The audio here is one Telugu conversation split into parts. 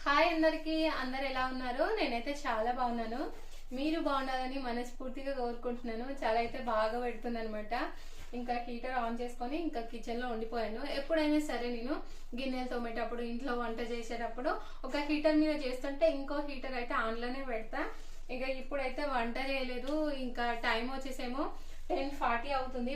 హాయ్ అందరికి, అందరు ఎలా ఉన్నారు? నేనైతే చాలా బాగున్నాను. మీరు బాగుండాలని మనస్ఫూర్తిగా కోరుకుంటున్నాను. చాలా అయితే బాగా పెడుతుంది అనమాట. ఇంకా హీటర్ ఆన్ చేసుకొని ఇంకా కిచెన్ లో ఉండిపోయాను. ఎప్పుడైనా సరే నేను గిన్నెలు తోమేటప్పుడు, ఇంట్లో వంట చేసేటప్పుడు ఒక హీటర్ మీద చేస్తుంటే ఇంకో హీటర్ అయితే ఆన్ లోనే పెడతా. ఇక ఇప్పుడైతే వంట చేయలేదు. ఇంకా టైం వచ్చేసేమో 10:40 అవుతుంది.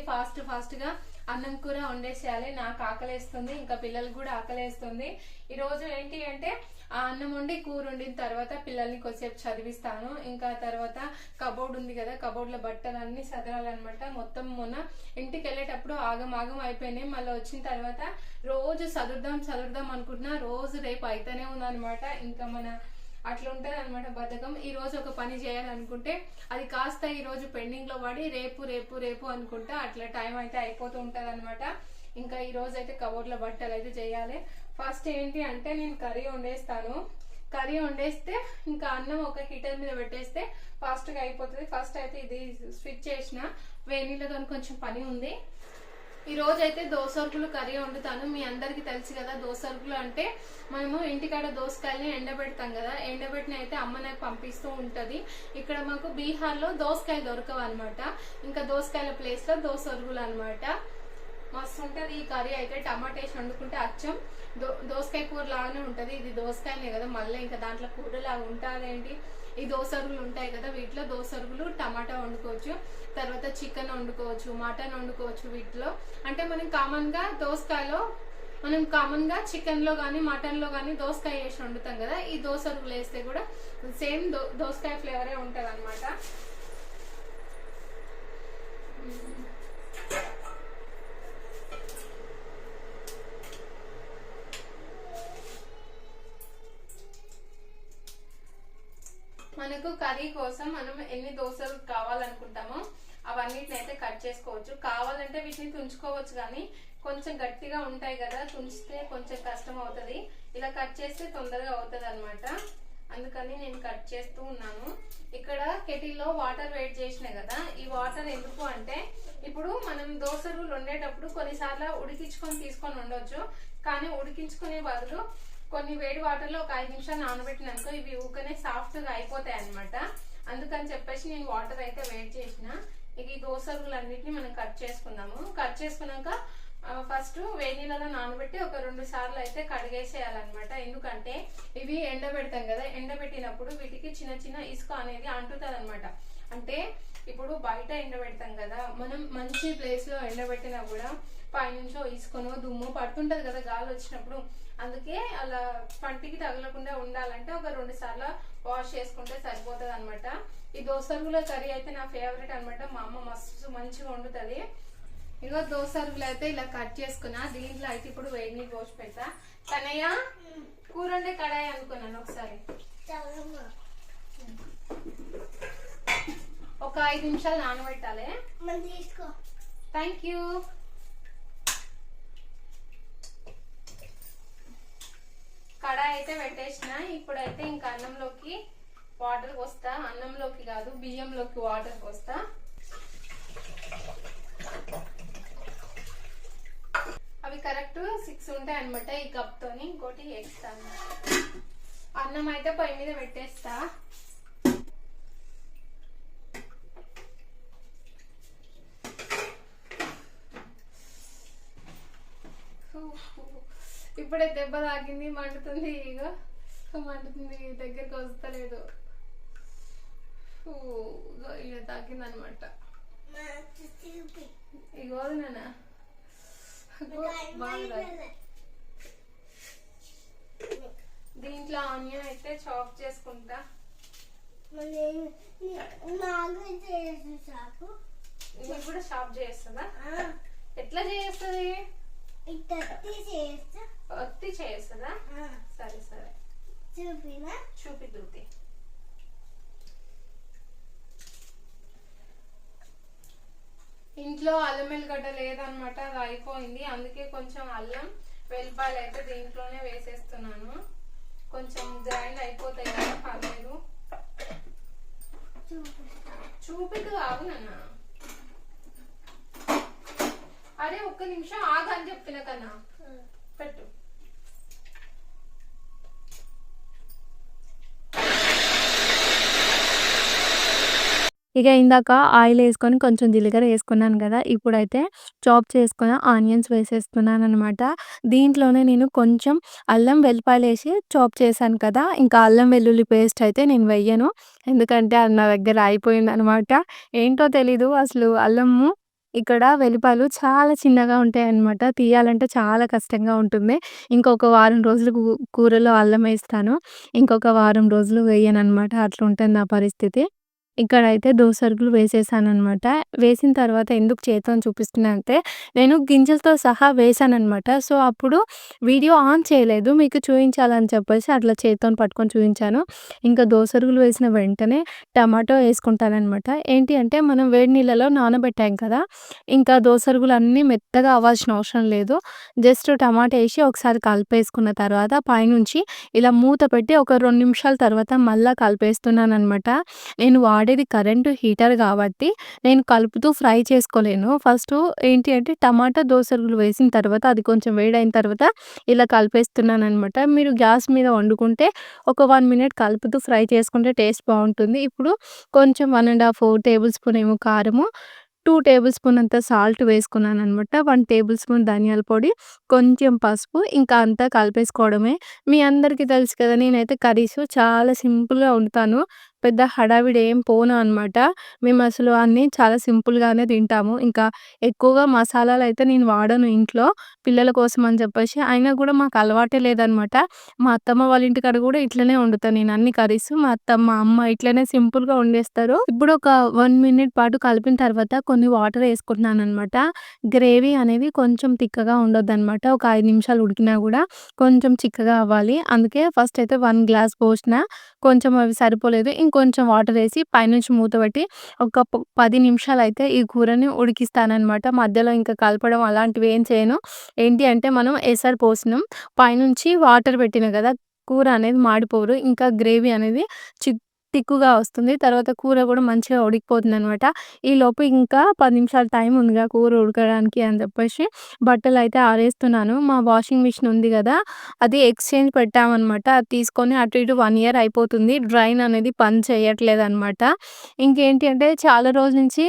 ఫాస్ట్ గా అన్నం కూర వండేసేయాలి. నాకు ఆకలేస్తుంది, ఇంకా పిల్లలకు కూడా ఆకలేస్తుంది. ఈ రోజు ఏంటి అంటే ఆ అన్నం వండి కూర వండిన తర్వాత పిల్లల్ని కొద్దిసేపు చదివిస్తాను. ఇంకా తర్వాత కబోర్డ్ ఉంది కదా, కబోర్డ్ లో బట్టలు అన్ని సదరాలన్నమాట. మొత్తం మొన్న ఇంటికి వెళ్ళేటప్పుడు ఆగం అయిపోయినాయి. మళ్ళీ వచ్చిన తర్వాత రోజు చదువుదాం అనుకుంటున్నా. రోజు రేపు అయితేనే ఉందన్నమాట. ఇంకా మన అట్లా ఉంటది అనమాట బద్ధకం. ఈ రోజు ఒక పని చేయాలనుకుంటే అది కాస్త ఈ రోజు పెండింగ్ లో పడి రేపు అనుకుంటా అట్లా టైం అయితే అయిపోతూ ఉంటది అనమాట. ఇంకా ఈ రోజు అయితే కబోర్డ్ లో బట్టలు అయితే చేయాలి. ఫస్ట్ ఏంటి అంటే నేను కర్రీ వండేస్తాను. కర్రీ వండేస్తే ఇంకా అన్నం ఒక హీటర్ మీద పెట్టేస్తే ఫాస్ట్ గా అయిపోతుంది. ఫస్ట్ అయితే ఇది స్విచ్ చేసిన వేణీలతో కొంచెం పని ఉంది. ఈ రోజు అయితే దోసరుకులు కర్రీ వండుతాను. మీ అందరికి తెలుసు కదా, దోసరుకులు అంటే మనము ఇంటికాడ దోసకాయలని ఎండబెడతాం కదా. ఎండబెట్టిన అయితే అమ్మ నాకు పంపిస్తూ ఉంటది. ఇక్కడ మాకు బీహార్ లో దోసకాయ దొరకవు అనమాట. ఇంకా దోసకాయల ప్లేస్ లో దోసరుకులు అనమాట. మస్తు ఉంటది ఈ కర్రీ అయితే. టమాటా వేసి వండుకుంటే అచ్చం దోసకాయ కూర లాగానే ఉంటది. ఇది దోసకాయనే కదా, మళ్ళీ ఇంకా దాంట్లో కూర లాగా ఉంటాదేంటి. ఈ దోసరుగులు ఉంటాయి కదా, వీటిలో దోసరుగులు టమాటా వండుకోవచ్చు. తర్వాత చికెన్ వండుకోవచ్చు, మటన్ వండుకోవచ్చు. వీటిలో అంటే మనం కామన్ గా దోసకాయలో చికెన్ లో గానీ మటన్ లో గానీ దోసకాయ వేసి వండుతాం కదా. ఈ దోసరుగులు వేస్తే కూడా సేమ్ దోసకాయ ఫ్లేవరే ఉంటది అనమాట. మనకు కర్రీ కోసం మనం ఎన్ని దోసలు కావాలనుకుంటామో అవన్నిటిని అయితే కట్ చేసుకోవచ్చు. కావాలంటే వీటిని తుంచుకోవచ్చు, కానీ కొంచెం గట్టిగా ఉంటాయి కదా, తుంచితే కొంచెం కష్టం అవుతుంది. ఇలా కట్ చేస్తే తొందరగా అవుతుంది అనమాట. అందుకని నేను కట్ చేస్తూ ఉన్నాను. ఇక్కడ కెటిల్లో వాటర్ వేడి చేసినాయి కదా. ఈ వాటర్ ఎందుకు అంటే ఇప్పుడు మనం దోసలు వండేటప్పుడు కొన్నిసార్లు ఉడికించుకొని తీసుకొని ఉండొచ్చు, కానీ ఉడికించుకునే బదులు కొన్ని వేడి వాటర్ లో ఒక 5 నిమిషాలు నానబెట్టిననుకో ఇవి ఊకనే సాఫ్ట్ గా అయిపోతాయి అనమాట. అందుకని చెప్పేసి నేను వాటర్ అయితే వేడి చేసిన. ఇక ఈ దోసరుగులన్నిటిని మనం కట్ చేసుకుందాము. కట్ చేసుకున్నాక ఫస్ట్ వేడి నీళ్ళలో నానబెట్టి ఒక 2 సార్లు అయితే కడిగేసేయాలన్నమాట. ఎందుకంటే ఇవి ఎండబెడతాం కదా, ఎండబెట్టినప్పుడు వీటికి చిన్న ఇసుక అనేది అంటుతుంది అనమాట. అంటే ఇప్పుడు బయట ఎండబెడతాం కదా, మనం మంచి ప్లేస్ లో ఎండబెట్టినా కూడా పైనుంచో ఇసుకనో దుమ్ము పడుతుంటది కదా గాలి వచ్చినప్పుడు. అందుకే అలా పంటికి తగలకుండా ఉండాలంటే ఒక 2 సార్లు వాష్ చేసుకుంటే సరిపోతుంది అనమాట. ఈ దోసరుగుల కర్రీ అయితే నా ఫేవరెట్ అనమాట. మా అమ్మ మస్తు మంచిగా వండుతుంది. ఇగో దోసరుగులు అయితే ఇలా కట్ చేసుకున్నా. దీంట్లో అయితే ఇప్పుడు వేడి నీళ్ళు పోసి పెడతా. కన్నయ్య కూర వండే కడాయి అనుకున్నాను. ఒకసారి ఒక 5 నిమిషాలు నానబెట్టాలి. Thank you. కడాయి అయితే పెట్టేసిన. ఇప్పుడైతే ఇంకా అన్నంలోకి వాటర్ పోస్తా. అన్నంలోకి కాదు, బియ్యంలోకి వాటర్ పోస్తా. అవి కరెక్ట్ 6 ఉంటాయి అనమాట. ఈ కప్ తోని ఇంకోటి వేస్తాను. అన్నం అయితే పొయ్యి మీద పెట్టేస్తా. ఇప్పుడే దెబ్బ తాకింది, మండుతుంది. ఇక మండుతుంది, దగ్గరికి వస్తలేదు. ఇక తాకింది అనమాట. ఇగో నాన్న బాగా. దీంట్లో ఆనియన్ అయితే చాప్ చేసుకుంటా. ఇది కూడా చాప్ చేస్తుందా? ఎట్లా చేస్తుంది? ఒత్తి చేస్తుందా? సరే చూపిద్దుతి. ఇంట్లో అల్లం వెల్లిగడ్డ లేదనమాట, అది అయిపోయింది. అందుకే కొంచెం అల్లం వెల్లిపాయలు అయితే దీంట్లోనే వేసేస్తున్నాను. కొంచెం గ్రైండ్ అయిపోతాయి కదా, పర్లేదు. చూపిద్దు, ఆగు నాన్న. అరే ఒక్క నిమిషం ఆగని చెప్పిన కన్నా. పెట్టు. ఇక ఇందాక ఆయిల్ ఏసుకొని కొంచెం జీలకర్ర ఏసుకున్నాను గదా! ఇప్పుడైతే చాప్ చేసుకున్న ఆనియన్స్ వేసేస్తున్నాననమాట. దీంట్లోనే నేను కొంచెం అల్లం, వెల్లిపాయలేసి చాప్ చేశాను కదా! ఇంకా అల్లం వెల్లుల్లి పేస్ట్ అయితే నేను వెయ్యను. ఎందుకంటే అది నా దగ్గర అయిపోయిందనమాట. ఏంటో తెలీదు అసలు అల్లము ఇక్కడ వెల్లిపాయలు చాలా చిన్నగా ఉంటాయన్నమాట. తీయాలంటే చాలా కష్టంగా ఉంటుంది. ఇంకొక వారం రోజులు కూరలో అల్లం ఏస్తాను. ఇంకొక వారం రోజులు వేయననమాట. అట్లుంటది నా పరిస్థితి. ఇక్కడైతే దోసరుగులు వేసేసాననమాట. వేసిన తర్వాత ఎందుకు చేత్తోని చూపిస్తున్నా అంటే, నేను గింజలతో సహా వేశాననమాట. సో, అప్పుడు వీడియో ఆన్ చేయలేదు. మీకు చూయించాలని చెప్పేసి అట్లా చేత్తోని పట్టుకొని చూయించాను. ఇంకా దోసరుగులు వేసిన వెంటనే టమాటో ఏసుకుంటాననమాట. ఏంటి అంటే, మనం వేడి నీళ్ళలో నానబెట్టాం కదా! ఇంకా దోసరుగులన్నీ మెత్తగా అవ్వాల్సిన అవసరం లేదు. జస్ట్ టమాటా ఏసి ఒకసారి కలిపేసుకున్న తర్వాత పైనుంచి ఇలా మూత పెట్టి ఒక 2 నిమిషాల తర్వాత మళ్ళా కలిపేస్తున్నాననమాట. నేను వాడేది కరెంటు హీటర్ గాబట్టి, నేను కలుపుతూ ఫ్రై చేసుకోలేను. ఫస్టు ఏంటి అంటే, టమాటా దోసరుగులు వేసిన తర్వాత, అది కొంచెం వేడైన తర్వాత ఇలా కలిపేస్తున్నాననమాట. మీరు గ్యాస్ మీద వండుకుంటే, ఒక 1 మినిట్ కలుపుతూ ఫ్రై చేసుకుంటే టేస్ట్ బావుంటుంది. ఇప్పుడు కొంచెం 1 ½ టేబుల్ స్పూన్ ఏమో కారము, 2 టేబుల్ స్పూన్ అంత సాల్ట్ వేసుకున్నాననమాట. 1 టేబుల్ స్పూన్ ధనియాల పొడి, కొంచెం పసుపు, ఇంకా అంతా కలిపేసుకోవడమే. మీ అందరికీ తెలుసు కదా! నేనైతే కర్రీసు చాలా సింపుల్‌గా వండుతాను. పెద్ద హడావిడి ఏం పోను అనమాట. మేమసలు అన్నీ చాలా సింపుల్‌గానే తింటాము. ఇంకా ఎక్కువగా మసాలాలయితే నేను వాడను ఇంట్లో. పిల్లల కోసం అని చెప్పేసి. అయినా గూడా మాకు అలవాటే లేదనమాట. మా అత్తమ్మ వాళ్ళ ఇంటికాడ గూడా ఇట్లనే వండుతా నేను అన్ని కర్రీస్. మా అత్తమ్మ, అమ్మ ఇట్లనే సింపుల్‌గా వండేస్తారు. ఇప్పుడు ఒక 1 మినిట్ పాటు కలిపిన తర్వాత కొన్ని వాటర్ ఏసుకుంటున్నాననమాట. గ్రేవీ అనేది కొంచెం తిక్కగా ఉండొద్దనమాట. ఒక 5 నిమిషాలు ఉడికినా గూడా కొంచెం చిక్కగా అవ్వాలి. అందుకే ఫస్ట్ అయితే 1 గ్లాస్ పోషిన. కొంచెం అవి సరిపోలేదు. ఇంకొంచెం వాటరేసి పైనుంచి మూత పెట్టి ఒక 10 నిమిషాలయితే ఈ కూరని ఉడికిస్తాననమాట. మధ్యలో ఇంకా కలపడం అలాంటివి ఏం చేయను. ఏంటి అంటే మనం ఎసరు పోసినాం. పైనుంచి వాటర్ పెట్టినా గదా! కూర అనేది మాడిపోదు. ఇంకా గ్రేవీ అనేది తిక్కుగా వస్తుంది. తర్వాత కూర గూడా మంచిగా ఉడికిపోతుందనమాట. ఈలోపు ఇంకా 10 నిమిషాలు టైం ఉందిగా కూర ఉడకడానికి అని చెప్పేసి బట్టలయితే ఆరేస్తున్నాను. మా వాషింగ్ మిషన్ ఉంది గదా! అది ఎక్స్‌చేంజ్ పెట్టామనమాట. అది తీసుకొని అటు ఇటు 1 ఇయర్ అయిపోతుంది. డ్రైన్ అనేది పని చేయట్లేదనమాట. ఇంకేంటి అంటే చాలా రోజుల నుంచి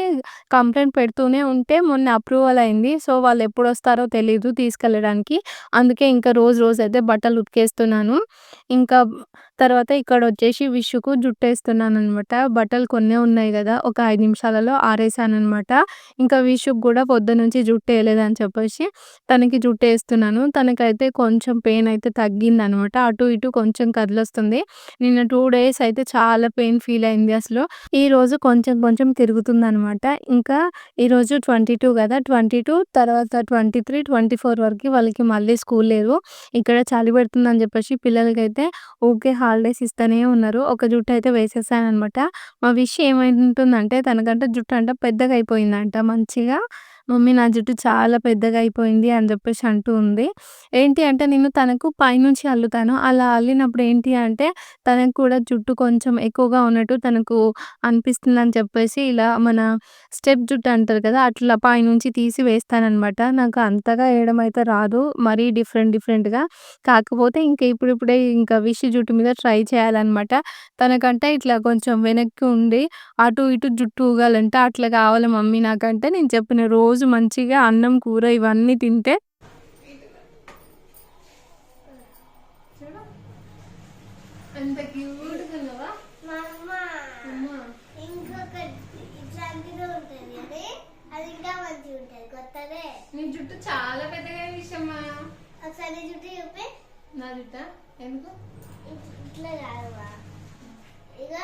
కంప్లెయింట్ పెడుతూనే ఉంటే మొన్న అప్రూవల్ అయింది. సో, వాళ్ళెప్పుడొస్తారో తెలీదు తీసుకెళ్ళడానికి. అందుకే ఇంకా రోజైతే బట్టలు ఉతికేస్తున్నాను. ఇంకా తర్వాత ఇక్కడొచ్చేసి విషుకు జుట్టేస్తున్నాననమాట. బట్టలు కొన్నే ఉన్నాయి గదా! ఒక 5 నిమిషాలలో ఆరేసాననమాట. ఇంకా విషుకి గూడా పొద్దున్నుంచి జుట్టేయలేదని చెప్పేసి తనకి జుట్టేస్తున్నాను. తనకైతే కొంచెం పెయిన్ అయితే తగ్గిందనమాట. అటు ఇటు కొంచెం కదిలొస్తుంది. నిన్న 2 డేస్ అయితే చాలా పెయిన్ ఫీల్ అయింది అసలు. ఈరోజు కొంచెం కొంచెం తిరుగుతుందనమాట. ఇంకా ఈరోజు 22 గదా! 22 తర్వాత 23, 24 వరకి వాళ్ళకి మళ్ళీ స్కూల్ లేదు. ఇక్కడ చలి పెడుతుందని జెప్పేసి పిల్లలకైతే ఊకే హాలిడేస్ ఇస్తనే ఉన్నారు. ఒక జుట్టయితే వేసేసాననమాట. మా విష్ ఏమైంటుందంటే తనకంట జుట్టంట పెద్దగయిపోయిందంట మంచిగా. మమ్మీ నా జుట్టు చాలా పెద్దగా అయిపోయింది అని జెప్పేసి అంటూ ఉంది. ఏంటి అంటే నేను తనకు పైనుంచి అల్లుతాను. అలా అల్లినప్పుడు ఏంటి అంటే తనకు కూడా జుట్టు కొంచెం ఎక్కువగా ఉన్నట్టు తనకు అనిపిస్తుందని చెప్పేసి ఇలా మన స్టెప్ జుట్టు అంటారు కదా! అట్లా పైనుంచి తీసి వేస్తాననమాట. నాకు అంతగా ఏయడం అయితే రాదు. మరీ డిఫరెంట్‌గా. కాకపోతే ఇంక ఇప్పుడిప్పుడే ఇంకా విష్ జుట్టు మీద ట్రై చేయాలనమాట. తనకంటే ఇట్లా కొంచెం వెనక్కి ఉండి అటు ఇటు జుట్టు ఊగాలంట. అట్లా కావాలి మమ్మీ నాకంటే నేను చెప్పిన రోజు మంచిగా అన్నం, కూర ఇవన్నీ తింటే చూడు ఎంత క్యూట్‌గా ఉన్నావా? అమ్మా నీ జుట్టు చాలా పెద్దగా అయింది విషయమ్మా. ఒకసారి జుట్టు చూపి. నా జుట్ట ఎందుకు ఇట్లా కాదువా, ఇక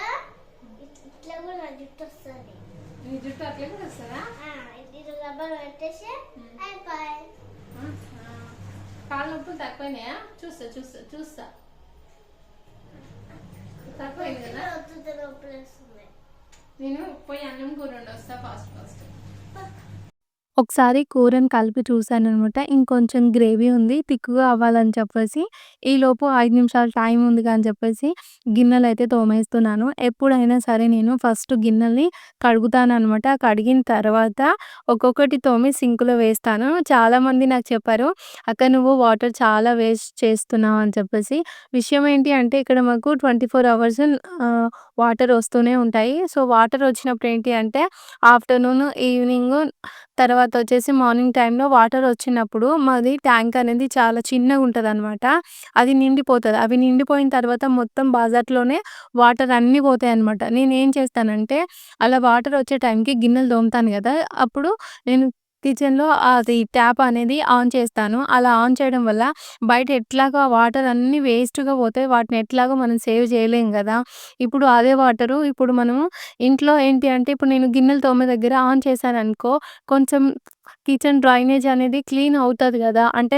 ఇట్లా కూడా నా జుట్టు వస్తుంది. నీ జుట్టు అట్లే కూడా వస్తుందా? ఇది రబ్బర్ పెట్టేసి అయిపోయి. కాళ్ళ నొప్పులు తక్కువైనాయా? చూస్తా తక్కువైంది కదా. నొప్పులు వస్తుంది. నేను పోయి అన్నం కూర వండి వస్తా ఫాస్ట్. ఒకసారి కూరని కలిపి చూసాననమాట. ఇంకొంచెం గ్రేవీ ఉంది. తిక్కుగా అవ్వాలని చెప్పేసి, ఈలోపు 5 నిమిషాలు టైం ఉందిగా అని చెప్పేసి గిన్నెలైతే తోమేస్తున్నాను. ఎప్పుడైనా సరే నేను ఫస్ట్ గిన్నెల్ని కడుగుతాననమాట. కడిగిన తర్వాత ఒక్కొక్కటి తోమి సింక్‌లో వేస్తాను. చాలామంది నాకు చెప్పారు, "అక్క నువ్వు వాటర్ చాలా వేస్ట్ చేస్తున్నావు" అని చెప్పేసి. విషయం ఏంటి అంటే ఇక్కడ మాకు 24 అవర్స్ వాటర్ వస్తూనే ఉంటాయి. సో, వాటర్ వచ్చినప్పుడు ఏంటి అంటే ఆఫ్టర్‌నూన్, ఈవినింగ్ తర్వాత వచ్చేసి మార్నింగ్ టైంలో వాటర్ వచ్చినప్పుడు మాది ట్యాంక్ అనేది చాలా చిన్నగుంటదనమాట. అది నిండిపోతది. అవి నిండిపోయిన తర్వాత మొత్తం బజార్‌లోనే వాటర్ అన్నీ పోతాయనమాట. నేనేం చేస్తానంటే అలా వాటర్ వచ్చే టైంకి గిన్నెలు తోముతాను గదా! అప్పుడు నేను కిచెన్‌లో అది ట్యాప్ అనేది ఆన్ చేస్తాను. అలా ఆన్ చేయడం వల్ల బయట ఎట్లాగో ఆ వాటర్ అన్నీ వేస్ట్‌గా పోతాయి. వాటిని ఎట్లాగో మనం సేవ్ చేయలేం గదా! ఇప్పుడు అదే వాటరు ఇప్పుడు మనము ఇంట్లో ఏంటి అంటే ఇప్పుడు నేను గిన్నెలు తోమే దగ్గర ఆన్ చేశాననుకో కొంచెం కిచెన్ డ్రైనేజ్ అనేది క్లీన్ అవుతది గదా! అంటే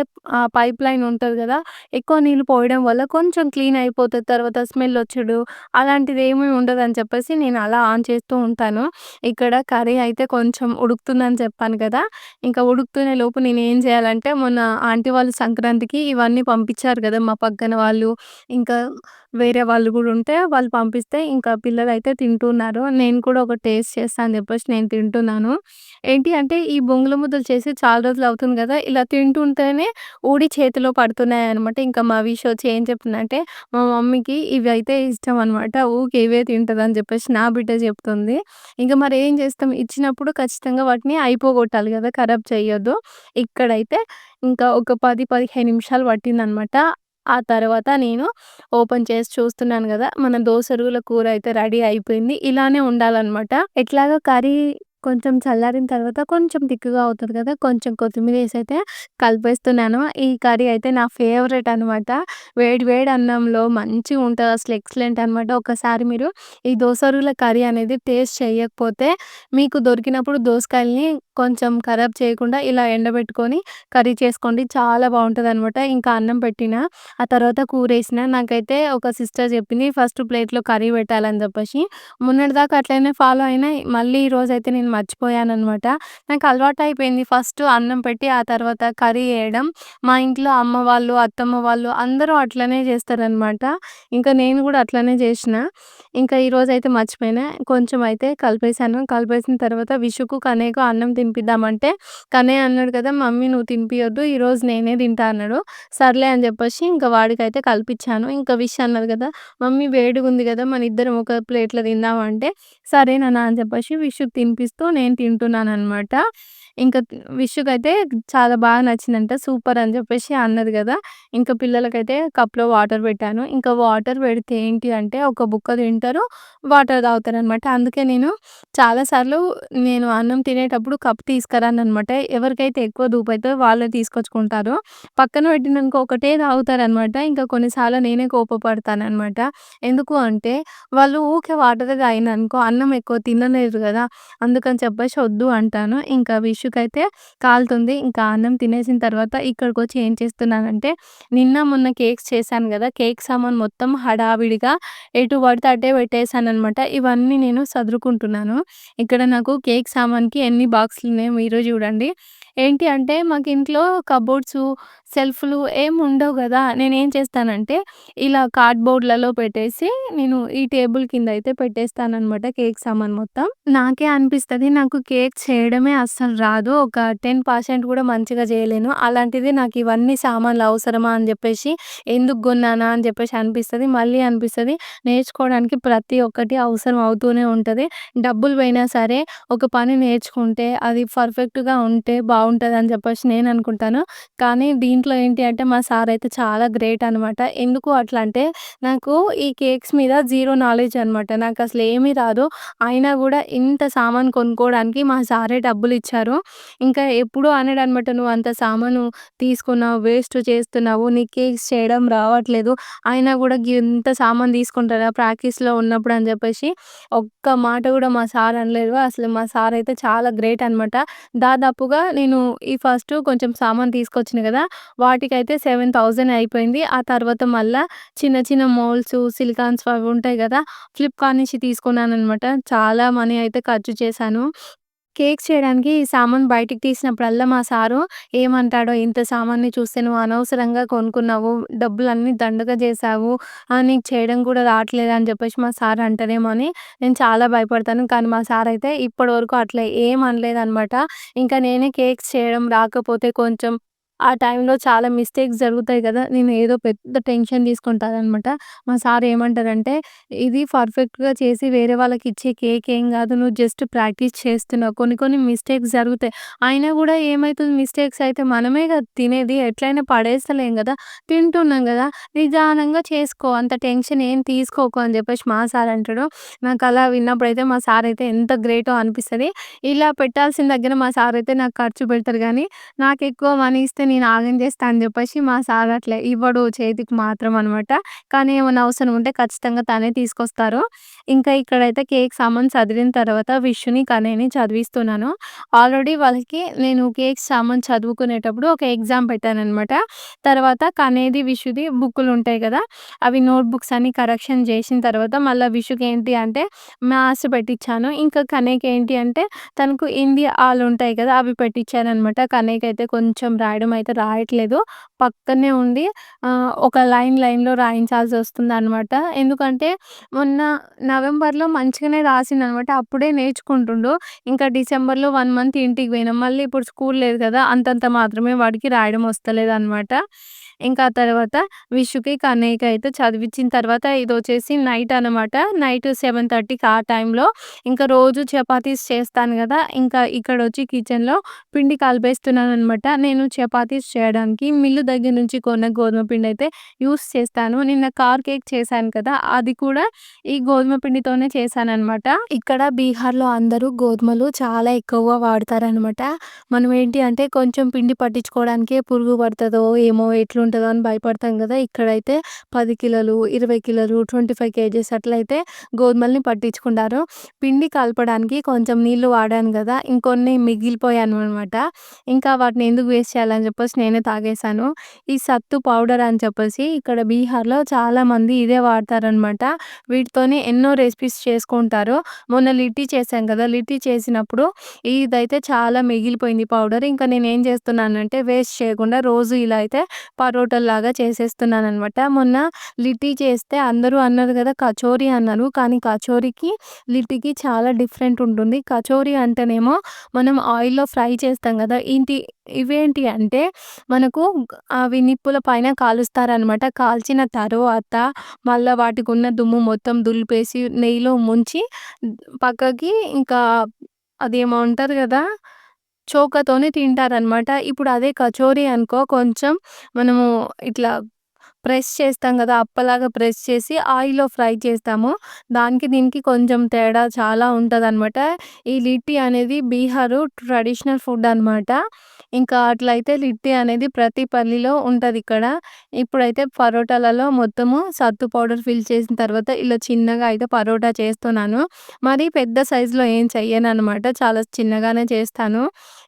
పైప్ లైన్ ఉంటది గదా! ఎక్కువ నీళ్ళు పోయడం వల్ల కొంచెం క్లీన్ అయిపోతది. తర్వాత స్మెల్ వచ్చుడు అలాంటిది ఏమీ ఉండదని చెప్పేసి నేను అలా ఆన్ చేస్తూ ఉంటాను. ఇక్కడ కర్రీ అయితే కొంచెం ఉడుకుతుందని చెప్పాను కదా! ఇంకా ఉడుకుతునే లోపు నేనేం చేయాలంటే మొన్న ఆంటీ వాళ్ళు సంక్రాంతికి ఇవన్నీ పంపించారు గదా! మా పక్కన వాళ్ళు, ఇంకా వేరే వాళ్ళు గూడా ఉంటే వాళ్ళు పంపిస్తే ఇంకా పిల్లలైతే తింటున్నారు. నేను కూడా ఒక టేస్ట్ చేస్తా అని చెప్పేసి నేను తింటున్నాను. ఏంటి అంటే ఈ బొంగుల ముద్దలు చేసి చాలా రోజులు అవుతుంది గదా! ఇలా తింటుంటేనే ఊడి చేతిలో పడుతున్నాయనమాట. ఇంకా మా విష్ వచ్చి ఏం చెప్తుందంటే, మా మమ్మీకి ఇవైతే ఇష్టం అనమాట. ఊకే ఇవే తింటదని చెప్పేసి నా బిడ్డ చెప్తుంది. ఇంక మరి ఏం చేస్తాం ఇచ్చినప్పుడు ఖచ్చితంగా వాటిని అయిపోగొట్టాలి గదా! ఖరాబ్ చేయొద్దు. ఇక్కడైతే ఇంకా ఒక 10, 15 నిమిషాలు పట్టిందనమాట. ఆ తర్వాత నేను ఓపెన్ చేసి చూస్తున్నాను గదా! మన దోసరుగుల కూర అయితే రెడీ అయిపోయింది. ఇలానే ఉండాలనమాట. ఎట్లాగో కర్రీ కొంచెం చల్లారిన తర్వాత కొంచెం తిక్కుగా అవుతది కదా! కొంచెం కొత్తిమీర ఏసైతే కలిపేస్తున్నాను. ఈ కర్రీ అయితే నా ఫేవరెట్ అనమాట. వేడి వేడి అన్నంలో మంచిగుంటది. అసలు ఎక్సలెంట్ అనమాట. ఒకసారి మీరు ఈ దోసరుగుల కర్రీ అనేది టేస్ట్ చేయకపోతే మీకు దొరికినప్పుడు దోసకాయలని కొంచెం ఖరాబ్ చేయకుండా ఇలా ఎండబెట్టుకొని కర్రీ చేసుకోండి. చాలా బావుంటదనమాట. ఇంకా అన్నం పెట్టినా, ఆ తర్వాత కూరేసిన. నాకైతే ఒక సిస్టర్ చెప్పింది ఫస్ట్ ప్లేట్‌లో కర్రీ పెట్టాలని చెప్పేసి. మొన్నటిదాకా అట్లనే ఫాలో అయినా మళ్ళీ ఈరోజైతే నేను మర్చిపోయాననమాట. నాకు అలవాటయిపోయింది ఫస్ట్ అన్నం పెట్టి ఆ తర్వాత కర్రీ చేయడం. మా ఇంట్లో అమ్మ వాళ్ళు, అత్తమ్మ వాళ్ళు అందరూ అట్లనే చేస్తారనమాట. ఇంకా నేను గూడా అట్లనే చేషిన. ఇంకా ఈరోజైతే మర్చిపోయినా. కొంచెం అయితే కలిపేసాను. కలిపేసిన తర్వాత విషుకు, కన్నయ్యకు అన్నం తినిపిద్దామంటే కన్నయ్య అన్నాడు కదా! "మమ్మీ నువ్వు తినిపియొద్దు. ఈరోజు నేనే తింటా" అన్నాడు. సర్లే అని చెప్పేసి ఇంకా వాడికైతే కల్పించాను. ఇంకా విష్ అన్నది కదా! "మమ్మీ వేడిగుంది గదా! మనిద్దరం ఒక ప్లేట్‌లో తిందామా" అంటే, "సరే నాన్న" అని చెప్పేసి విషుకి తినిపిస్తూ నేను తింటున్నాననమాట. ఇంక విషుకైతే చాలా బాగా నచ్చిందంట. సూపర్ అని చెప్పేసి అన్నది గదా! ఇంకా పిల్లలకైతే కప్‌లో వాటర్ పెట్టాను. ఇంకా వాటర్ పెడితే ఏంటి అంటే ఒక బుక్క తింటారు, వాటర్ తాగుతారనమాట. అందుకే చాలా సార్లు నేను అన్నం తినేటప్పుడు కప్ తీసుకురాననమాట. ఎవరికైతే ఎక్కువ దూపయితదో వాళ్ళే తీసుకొచ్చుకుంటారు. పక్కన పెట్టిననుకో ఒకటే తాగుతారనమాట. ఇంకా కొన్నిసార్లు నేనే కోపపడతాననమాట. ఎందుకు అంటే వాళ్ళు ఊకే వాటరే తాగిననుకో అన్నం ఎక్కువ తినలేరు గదా! అందుకని చెప్పేసి వద్దు అంటాను. ఇంకా విషుకైతే కాలుతుంది. ఇంకా అన్నం తినేసిన తర్వాత ఇక్కడికొచ్చి ఏం చేస్తున్నానంటే నిన్న మొన్న కేక్స్ చేశాను గదా! కేక్ సామాను మొత్తం హడావిడిగా ఎటు పడితే అటే పెట్టేసాననమాట. ఇవన్నీ నేను సదురుకుంటున్నాను. ఇక్కడ నాకు కేక్ సామాన్‌కి ఎన్ని బాక్సులున్నాయో మీరే జూడండి. ఏంటి అంటే మాకింట్లో కబోర్డ్సు, సెల్ఫ్‌లు ఏమి ఉండవు గదా! నేనేం చేస్తానంటే ఇలా కార్డ్‌బోర్డ్‌లలో పెట్టేసి నేను ఈ టేబుల్ కింద అయితే పెట్టేస్తాననమాట కేక్ సామాను మొత్తం. నాకే అనిపిస్తది నాకు కేక్ చేయడమే అస్సలు రాదు. ఒక 10% కూడా మంచిగా చేయలేను. అలాంటిది నాకు ఇవన్నీ సామాన్లు అవసరమా అని జెప్పేసి, ఎందుకు గొన్నానా అని జెప్పేసి అనిపిస్తది. మళ్ళీ అనిపిస్తది నేర్చుకోవడానికి ప్రతి ఒక్కటి అవసరం అవుతూనే ఉంటది. డబ్బులు పోయినా సరే ఒక పని నేర్చుకుంటే అది పర్ఫెక్ట్‌గా ఉంటే బావుంటదని చెప్పేసి నేననుకుంటాను. కానీ దీంట్లో ఏంటి అంటే మా సార్ అయితే చాలా గ్రేట్ అనమాట. ఎందుకు అట్లా అంటే నాకు ఈ కేక్స్ మీద జీరో నాలెడ్జ్ అనమాట. నాకసలు ఏమీ రాదు. అయినా గూడా ఇంత సామాను కొనుక్కోవడానికి మా సారే డబ్బులిచ్చారు. ఇంకా ఎప్పుడూ అనడనమాట, "నువ్వంత సామాను తీసుకున్నావు, వేస్ట్ చేస్తున్నావు, నీకు కేక్స్ చేయడం రావట్లేదు. అయినా గూడా గింత సామాను తీసుకుంటారా ప్రాక్టీస్‌లో ఉన్నప్పుడు" అని జెప్పేసి ఒక్క మాట గూడా మా సార్ అనలేదు. అసలు మా సార్ అయితే చాలా గ్రేట్ అనమాట. దాదాపుగా నేను ఈ ఫస్ట్ కొంచెం సామాను తీసుకొచ్చిన గదా! వాటికైతే 7,000 అయిపోయింది. ఆ తర్వాత మళ్ళా చిన్న చిన్న మౌల్డ్సు, సిలికాన్స్ అవి ఉంటాయి గదా! ఫ్లిప్‌కార్ట్ నుంచి తీసుకున్నాననమాట. చాలా మనీ అయితే ఖర్చు చేశాను. కేక్స్ చేయడానికి ఈ సామాను బయటికి తీసినప్పుడల్లా మా సారు ఏమంటాడో, "ఇంత సామాన్ని చూస్తే నువ్వు అనవసరంగా కొనుక్కున్నావు. డబ్బులన్నీ దండగ చేశావు. నీకు చేయడం కూడా రాట్లేదు" అని చెప్పేసి మా సార్ అంటారేమో అని నేను చాలా భయపడతాను. కానీ మా సార్ అయితే ఇప్పటివరకు అట్లా ఏం అనలేదనమాట. ఇంకా నేనే కేక్స్ చేయడం రాకపోతే కొంచెం ఆ టైంలో చాలా మిస్టేక్స్ జరుగుతాయి కదా! నేను ఏదో పెద్ద టెన్షన్ తీసుకుంటాననమాట. మా సార్ ఏమంటారంటే, "ఇది పర్ఫెక్ట్‌గా చేసి వేరే వాళ్ళకిచ్చే కేక్ ఏం గాదు. నువ్వు జస్ట్ ప్రాక్టీస్ చేస్తున్నావు. కొన్ని కొన్ని మిస్టేక్స్ జరుగుతాయి. అయినా గూడా ఏమైతుంది మిస్టేక్స్ అయితే మనమే గదా తినేది. ఎట్లైనా పడేస్తలేం గదా! తింటున్నాం గదా! నిదానంగా చేసుకో. అంత టెన్షన్ ఏం తీసుకోకు" అని జెప్పేసి మా సార్ అంటాడు. నాకలా విన్నప్పుడైతే మా సార్ అయితే ఎంత గ్రేటో అనిపిస్తది. ఇలా పెట్టాల్సిన దగ్గర మా సార్ అయితే నాకు ఖర్చు పెడతారు గానీ, నాకెక్కువ మనీ ఇస్తే నేను ఆగం చేస్తా అని జెప్పేసి మా సార్ అట్లా ఇవ్వడు చేతికి మాత్రం అనమాట. కానీ ఏమన్నా అవసరం ఉంటే ఖచ్చితంగా తనే తీసుకొస్తారు. ఇంకా ఇక్కడైతే కేక్ సామాను సదిరిన తర్వాత విష్‌ని, కనయ్యని చదివిస్తున్నాను. ఆల్రెడీ వాళ్ళకి నేను కేక్ సామాను చదువుకునేటప్పుడు ఒక ఎగ్జామ్ పెట్టాననమాట. తర్వాత కనయ్యది, విష్‌ది బుక్కులుంటాయి గదా! అవి నోట్ బుక్స్ అన్ని కరెక్షన్ చేసిన తర్వాత మళ్ళా విష్‌కి ఏంటి అంటే మ్యాథ్స్ పెట్టిచ్చాను. ఇంకా కనయ్యకి ఏంటి అంటే తనకు హిందీ ఆలుంటాయి కదా! అవి పెట్టిచ్చాననమాట. కనయ్యకైతే కొంచెం రాయడం అయితే రాయట్లేదు. పక్కనే ఉండి ఒక లైన్‌లో రాయించాల్సొస్తుందనమాట. ఎందుకంటే మొన్న నవంబర్‌లో మంచిగానే రాసిందనమాట. అప్పుడే నేర్చుకుంటుండు. ఇంకా డిసెంబర్‌లో 1 మంత్ ఇంటికి పోయినాం. మళ్ళీ ఇప్పుడు స్కూల్ లేదు కదా! అంతంత మాత్రమే వాడికి రాయడం వస్తలేదనమాట. ఇంకా ఆ తర్వాత విషుకి, కన్నయ్యకి అయితే చదివిచ్చిన తర్వాత ఇదొచ్చేసి నైట్ అనమాట. నైట్ 7:30కి ఆ టైంలో ఇంకా రోజు చపాతీస్ చేస్తాను గదా! ఇంకా ఇక్కడొచ్చి కిచెన్‌లో పిండి కలిపేస్తున్నాననమాట. నేను చపాతీస్ చేయడానికి మిల్లు దగ్గర నుంచి కొన్న గోధుమ పిండయితే యూజ్ చేస్తాను. నిన్న కార్ కేక్ చేశాను కదా! అది కూడా ఈ గోధుమ పిండితోనే చేశాననమాట. ఇక్కడ బీహార్‌లో అందరూ గోధుమలు చాలా ఎక్కువగా వాడతారనమాట. మనం ఏంటి అంటే కొంచెం పిండి పట్టించుకోవడానికే పురుగు పడతదో ఏమో ఎట్లుంటదో అని భయపడతాం గదా! ఇక్కడైతే 10 కిలోలు, 20 కిలోలు, 25 కేజీస్ అట్లయితే గోధుమలని పట్టించుకుంటారు. పిండి కలపడానికి కొంచెం నీళ్లు వాడాను గదా! ఇంకొన్ని మిగిలిపోయాయనమాట. ఇంకా వాటిని ఎందుకు వేస్ట్ చేయాలని చెప్పేసి నేనే తాగేసాను. ఈ సత్తు పౌడర్ అని చెప్పేసి ఇక్కడ బీహార్‌లో చాలామంది ఇదే వాడతారనమాట. వీటితోని ఎన్నో రెసిపీస్ చేసుకుంటారు. మొన్న లిట్టి చేశాం కదా! లిట్టి చేసినప్పుడు ఇదైతే చాలా మిగిలిపోయింది పౌడర్. ఇంకా నేనేం చేస్తున్నానంటే వేస్ట్ చేయకుండా రోజు ఇలా అయితే పరోటాల్లాగా చేసేస్తున్నాననమాట. మొన్న లిట్టి చేస్తే అందరూ అన్నారు గదా! కచోరీ అన్నారు. కానీ కచోరీకి, లిట్టికి చాలా డిఫరెంట్ ఉంటుంది. కచోరీ అంటేనేమో మనం ఆయిల్‌లో ఫ్రై చేస్తాం గదా! ఇవేంటి అంటే మనకు అవి నిప్పుల పైన కాలుస్తారనమాట. కాల్చిన తరువాత మళ్ళా వాటికున్న దుమ్ము మొత్తం దులిపేసి నెయ్యిలో ముంచి పక్కకి ఇంకా అదేమో అంటారు గదా! చోకతోని తింటారనమాట. ఇప్పుడు అదే కచోరీ అనుకో కొంచెం మనము ఇట్లా ప్రెస్ చేస్తాం గదా! అప్పలాగా ప్రెస్ చేసి ఆయిల్‌లో ఫ్రై చేస్తాము. దానికి దీనికి కొంచెం తేడా చాలా ఉంటదనమాట. ఈ లిట్టి అనేది బీహారు ట్రెడిషనల్ ఫుడ్ అనమాట. ఇంకా అట్లయితే లిట్టి అనేది ప్రతి పల్లిలో ఉంటదిక్కడ. ఇప్పుడైతే పరోటాలలో మొత్తము సత్తు పౌడర్ ఫిల్ చేసిన తర్వాత ఇలా చిన్నగా అయితే పరోటా చేస్తున్నాను. మరీ పెద్ద సైజులో ఏం చెయ్యననమాట. చాలా చిన్నగానే చేస్తాను.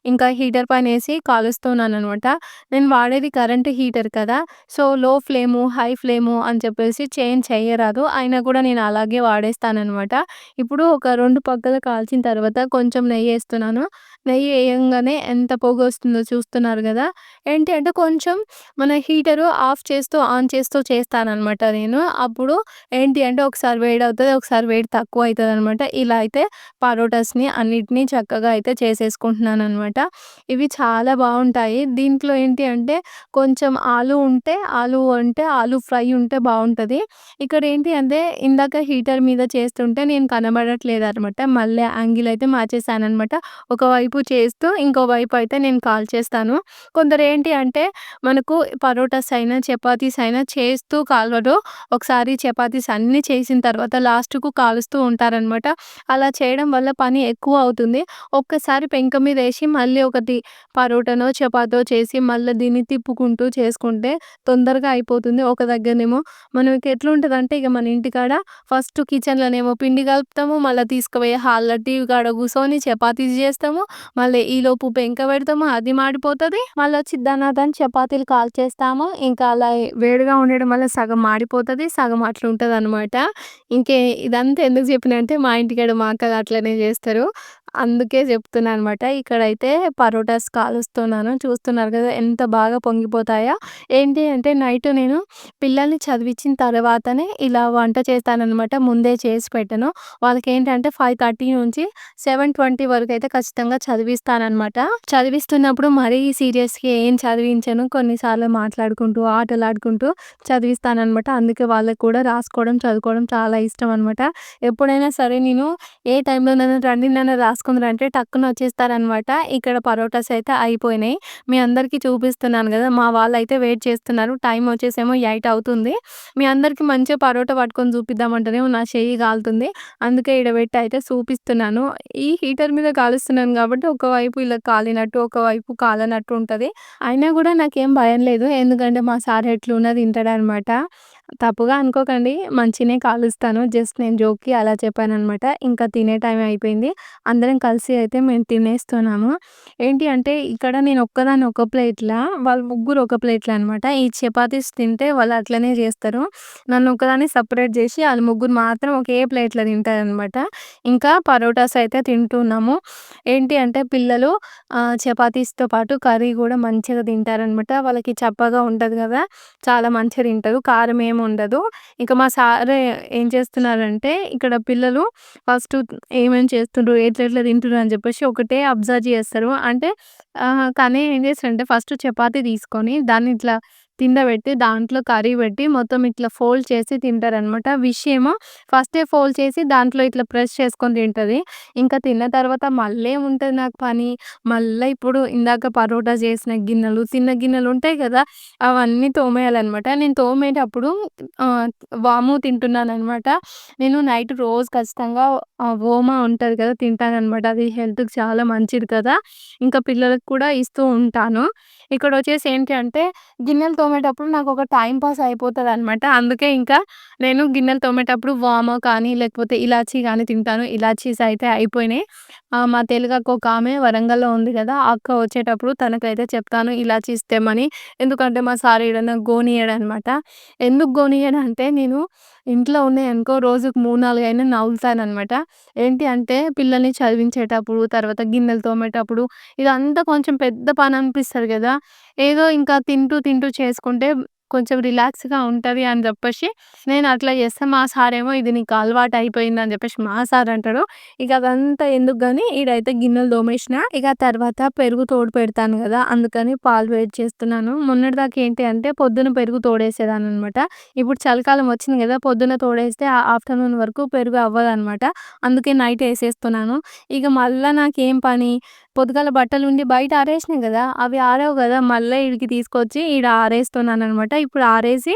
ఇంకా హీటర్ పైనేసి కాలుస్తున్నాననమాట. నేను వాడేది కరెంట్ హీటర్ కదా! సో, లో ఫ్లేము, హై ఫ్లేము అని చెప్పేసి చేంజ్ చెయ్యరాదు. అయినా కూడా నేను అలాగే వాడేస్తాననమాట. ఇప్పుడు ఒక 2 పక్కల కాల్చిన తర్వాత కొంచెం నెయ్యేస్తున్నాను. నెయ్యి ఎయంగానే ఎంత పొగొస్తుందో చూస్తున్నారు గదా! ఏంటి అంటే కొంచెం మన హీటరు ఆఫ్ చేస్తూ, ఆన్ చేస్తూ చేస్తాననమాట నేను. అప్పుడు ఏంటి అంటే ఒకసారి వేడవుతది, ఒకసారి వేడి తక్కువయితదనమాట. ఇలా అయితే పరోటాస్‌ని అన్నిటిని చక్కగా అయితే చేసేసుకుంటున్నాననమాట. ఇవి చాలా బావుంటాయి. దీంట్లో ఏంటి అంటే కొంచెం ఆలు ఫ్రై ఉంటే బావుంటది. ఇక్కడేంటి అంటే ఇందాక హీటర్ మీద చేస్తుంటే నేను కనబడట్లేదనమాట. మళ్ళీ యాంగిల్ అయితే మార్చేసాననమాట. ఒకవైపు చేస్తూ ఇంకో వైపు అయితే నేను కాల్చేస్తాను. కొందరేంటి అంటే మనకు పరోటాస్ అయినా, చపాతీస్ అయినా చేస్తూ కాలవరు. ఒకసారి చపాతీస్ అన్నీ చేసిన తర్వాత లాస్ట్‌కు కాలుస్తూ ఉంటారనమాట. అలా చేయడం వల్ల పని ఎక్కువ అవుతుంది. ఒక్కసారి పెంక మీదేసి మళ్ళీ ఒకటి పరోటానో, చపాతో చేసి మళ్ళా దీన్ని తిప్పుకుంటూ చేసుకుంటే తొందరగా అయిపోతుంది. ఒక దగ్గరనేమో మనకి ఎట్లుంటదంటే ఇగ మన ఇంటికాడ ఫస్ట్ కిచెన్‌లోనేమో పిండి కలుపుతాము. మళ్ళా తీసుకుపోయి హాల్‌లో టీవీ కాడ కూసోని చపాతీస్ చేస్తాము. మళ్ళీ ఈలోపు పెంక పెడతాము, అది మాడిపోతుంది. మళ్ళీ వచ్చి దాని చపాతీలు కాల్చేస్తాము. ఇంకా అలా వేడిగా ఉండడం వల్ల సగం మాడిపోతుంది, సగం అట్లా ఉంటుంది అనమాట. ఇదంతా ఎందుకు చెప్పిన అంటే మా ఇంటికాడ మా అక్క అట్లనే చేస్తారు, అందుకే చెప్తున్నా అనమాట. ఇక్కడైతే పరోటాస్ కాలుస్తున్నాను, చూస్తున్నారు కదా ఎంత బాగా పొంగిపోతాయో. ఏంటి అంటే నైట్ నేను పిల్లల్ని చదివించిన తర్వాతనే ఇలా వంట చేస్తాననమాట, ముందే చేసి పెట్టను. వాళ్ళకేంటంటే 5:30 నుంచి 7:20 వరకు అయితే ఖచ్చితంగా చదివిస్తాననమాట. చదివిస్తున్నప్పుడు మరీ సీరియస్‌గా ఏం చదివించను. కొన్నిసార్లు మాట్లాడుకుంటూ, ఆటలాడుకుంటూ చదివిస్తాననమాట. అందుకే వాళ్ళకి కూడా రాసుకోవడం, చదువుకోవడం చాలా ఇష్టం అనమాట. ఎప్పుడైనా సరే నేను ఏ టైంలో నన్ను రండి నాన్న రాసుకుందురు అంటే టక్కున వచ్చేస్తారనమాట. ఇక్కడ పరోటాస్ అయితే అయిపోయినాయి. మీ అందరికీ చూపిస్తున్నాను కదా, మా వాళ్ళైతే వెయిట్ చేస్తున్నారు. టైం వచ్చేసేమో 8 అవుతుంది. మీ అందరికీ మంచిగా పరోటా పట్టుకొని చూపిద్దామంటేనేమో నా చెయ్యి కాలుతుంది. అందుకే ఈడ పెట్టి అయితే చూపిస్తున్నాను. ఈ హీటర్ మీద కాలుస్తున్నాను కాబట్టి ఒకవైపు ఇలా కాలినట్టు, ఒకవైపు కాలనట్టు ఉంటది. అయినా కూడా నాకేం భయం లేదు. ఎందుకంటే మా సార్ ఎట్లున్నా తింటాడనమాట. తప్పుగా అనుకోకండి, మంచిగానే కాలుస్తాను. జస్ట్ నేను జోక్‌కి అలా చెప్పాననమాట. ఇంకా తినే టైం అయిపోయింది. అందరం కలిసి అయితే మేము తినేస్తున్నాము. ఏంటి అంటే ఇక్కడ నేను ఒక్కదాన్ని ఒక ప్లేట్‌లా, వాళ్ళు ముగ్గురు ఒక ప్లేట్‌లో అనమాట. ఈ చపాతీస్ తింటే వాళ్ళు అట్లనే చేస్తారు. నన్ను ఒక్కదాన్ని సెపరేట్ చేసి ఆళ్ళు ముగ్గురు మాత్రం ఒకే ప్లేట్‌లో తింటారనమాట. ఇంకా పరోటాస్ అయితే తింటున్నాము. ఏంటి అంటే పిల్లలు చపాతీస్‌తో పాటు కర్రీ కూడా మంచిగా తింటారనమాట. వాళ్ళకి చప్పగా ఉంటది కదా, చాలా మంచిగా తింటారు. కారం ఏమి ఉండదు. ఇంకా మా సార్ ఏం చేస్తున్నారంటే ఇక్కడ పిల్లలు ఫస్ట్ ఏమేమి చేస్తుండ్రు, ఎట్లెట్లా తింటుర్రు అని చెప్పేసి ఒకటే అబ్జర్వ్ చేస్తారు. అంటే కానీ ఏం చేస్తారంటే ఫస్ట్ చపాతీ తీసుకొని దాన్ని ఇట్లా కింద పెట్టి దాంట్లో కర్రీ పెట్టి మొత్తం ఇట్లా ఫోల్డ్ చేసి తింటారనమాట. ఏమో ఫస్టే ఫోల్డ్ చేసి దాంట్లో ఇట్లా ప్రెస్ చేసుకొని తింటది. ఇంకా తిన్న తర్వాత మళ్ళీ ఏముంటది నాకు పని, మళ్ళీ ఇప్పుడు ఇందాక పరోటా చేసిన గిన్నెలు, తిన్న గిన్నెలు ఉంటాయి కదా, అవన్నీ తోమేయాలనమాట. నేను తోమేటప్పుడు వాము తింటున్నాననమాట. నేను నైట్ రోజు ఖచ్చితంగా ఓమా ఉంటది కదా తింటాననమాట. అది హెల్త్‌కి చాలా మంచిది కదా, ఇంకా పిల్లలకి కూడా ఇస్తూ ఉంటాను. ఇక్కడొచ్చేసి ఏంటి అంటే గిన్నెలు తోమేటప్పుడు నాకొక టైమ్ పాస్ అయిపోతదనమాట. అందుకే ఇంకా నేను గిన్నెలు తోమేటప్పుడు వాము కానీ, లేకపోతే ఇలాచీ గానీ తింటాను. ఇలాచీస్ అయితే అయిపోయినాయి. మా తెలుగక్క ఒకామె వరంగల్‌లో ఉంది గదా, ఆ అక్క వచ్చేటప్పుడు తనకైతే చెప్తాను ఇలాచీస్ తెమ్మని. ఎందుకంటే మా సార్ ఏడన్నా గోనియడనమాట. ఎందుకు గోనియడంటే నేను ఇంట్లో ఉన్నాయనుకో రోజుకి 3, 4 అయినా నములుతాననమాట. ఏంటి అంటే పిల్లల్ని చదివించేటప్పుడు, తర్వాత గిన్నెలు తోమేటప్పుడు ఇదంతా కొంచెం పెద్ద పననిపిస్తది గదా, ఏదో ఇంకా తింటూ చేసుకుంటే కొంచెం రిలాక్స్‌గా ఉంటది అని జెప్పేసి నేను అట్లా చేస్తా. మా సారేమో ఇది నీకు అలవాటయిపోయిందని జెప్పేసి మా సార్ అంటాడు. ఇక అదంతా ఎందుకు గాని ఈడైతే గిన్నెలు తోమేసిన. ఇక తర్వాత పెరుగు తోడు పెడతాను గదా, అందుకని పాలు వేడి చేస్తున్నాను. మొన్నటిదాకా ఏంటి అంటే పొద్దున పెరుగు తోడేసేదాన్ననమాట. ఇప్పుడు చలికాలం వచ్చింది గదా, పొద్దున తోడేస్తే ఆఫ్టర్‌నూన్ వరకు పెరుగు అవ్వదనమాట. అందుకే నైట్ ఏసేస్తున్నాను. ఇక మళ్ళా నాకేం పని, పొద్దుగాల బట్టలుండి బయట ఆరేసినా గదా, అవి ఆరవు గదా, మళ్ళా ఈడికి తీసుకొచ్చి ఈడ ఆరేస్తున్నాననమాట. ఇప్పుడు ఆరేసి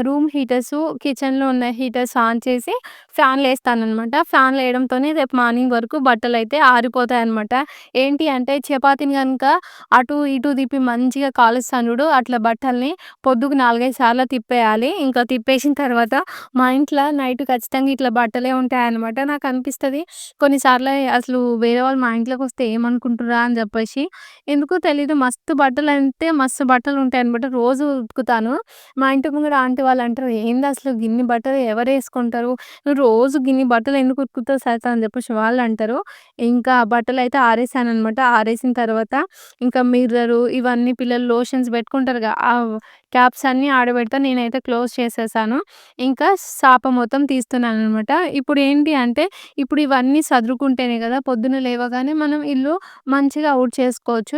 రూమ్ హీటర్స్, కిచెన్‌లో ఉన్న హీటర్స్ ఆన్ చేసి ఫ్యాన్‌లేస్తాననమాట. ఫ్యాన్‌లేయడంతోనే రేపు మార్నింగ్ వరకు బట్టలైతే ఆరిపోతాయనమాట. ఏంటి అంటే చపాతీని గనుక అటు ఇటు తిప్పి మంచిగా కాలుస్తాను చూడు, అట్లా బట్టల్ని పొద్దుకు 4, 5 సార్లు తిప్పేయాలి. ఇంకా తిప్పేసిన తర్వాత మా ఇంట్లో నైట్ ఖచ్చితంగా ఇట్లా బట్టలే ఉంటాయనమాట. నాకనిపిస్తది కొన్నిసార్లు అసలు వేరే వాళ్ళు మా ఇంట్లోకొస్తే ఏమనుకుంటుర్రా అని జెప్పేసి. ఎందుకో తెలీదు, మస్తు బట్టలంటే మస్తు బట్టలుంటాయనమాట. రోజు ఉతుకుతాను. మా ఇంటి ముంగడ ఆంటీ వాళ్ళంటారు, "ఏందసలు గిన్ని బట్టలు ఎవరేసుకుంటారు? నువ్వు రోజు గిన్ని బట్టలు ఎందుకు ఉతుకుతావు సరిత" అని జెప్పేసి వాళ్ళంటారు. ఇంకా బట్టలైతే ఆరేసాననమాట. ఆరేసిన తర్వాత ఇంకా మిర్రరు ఇవన్నీ పిల్లలు లోషన్స్ పెట్టుకుంటారుగా, ఆ క్యాప్స్ అన్నీ ఆడబెడతా. నేనైతే క్లోజ్ చేసేసాను. ఇంకా సాప మొత్తం తీస్తున్నాననమాట. ఇప్పుడేంటి అంటే ఇప్పుడు ఇవన్నీ సదురుకుంటేనే గదా పొద్దున లేవగానే మనం ఇల్లు మంచిగా ఊడ్చేసుకోవచ్చు.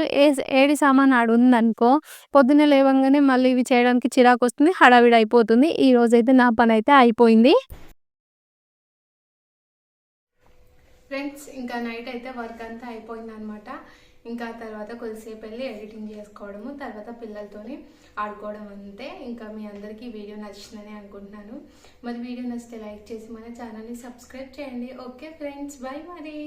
ఏడి సామాను ఆడుందనుకో, పొద్దున్నే లేవంగానే మళ్ళీ ఇవి చేయడానికి చిరాకొస్తుంది, హడావిడి అయిపోతుంది. ఈరోజైతే నా పనైతే అయిపోయింది. ఫ్రెండ్స్, ఇంకా నైట్ అయితే వర్క్ అంతా అయిపోయిందనమాట. ఇంకా తర్వాత కొద్దిసేపు వెళ్ళి ఎడిటింగ్ చేసుకోవడము, తర్వాత పిల్లలతోని ఆడుకోవడం అంతే. ఇంకా మీ అందరికీ వీడియో నచ్చిందని అనుకుంటున్నాను. మరి వీడియో నచ్చితే లైక్ చేసి మన ఛానల్ని సబ్స్క్రైబ్ చేయండి. ఓకే ఫ్రెండ్స్, బాయ్ మరి.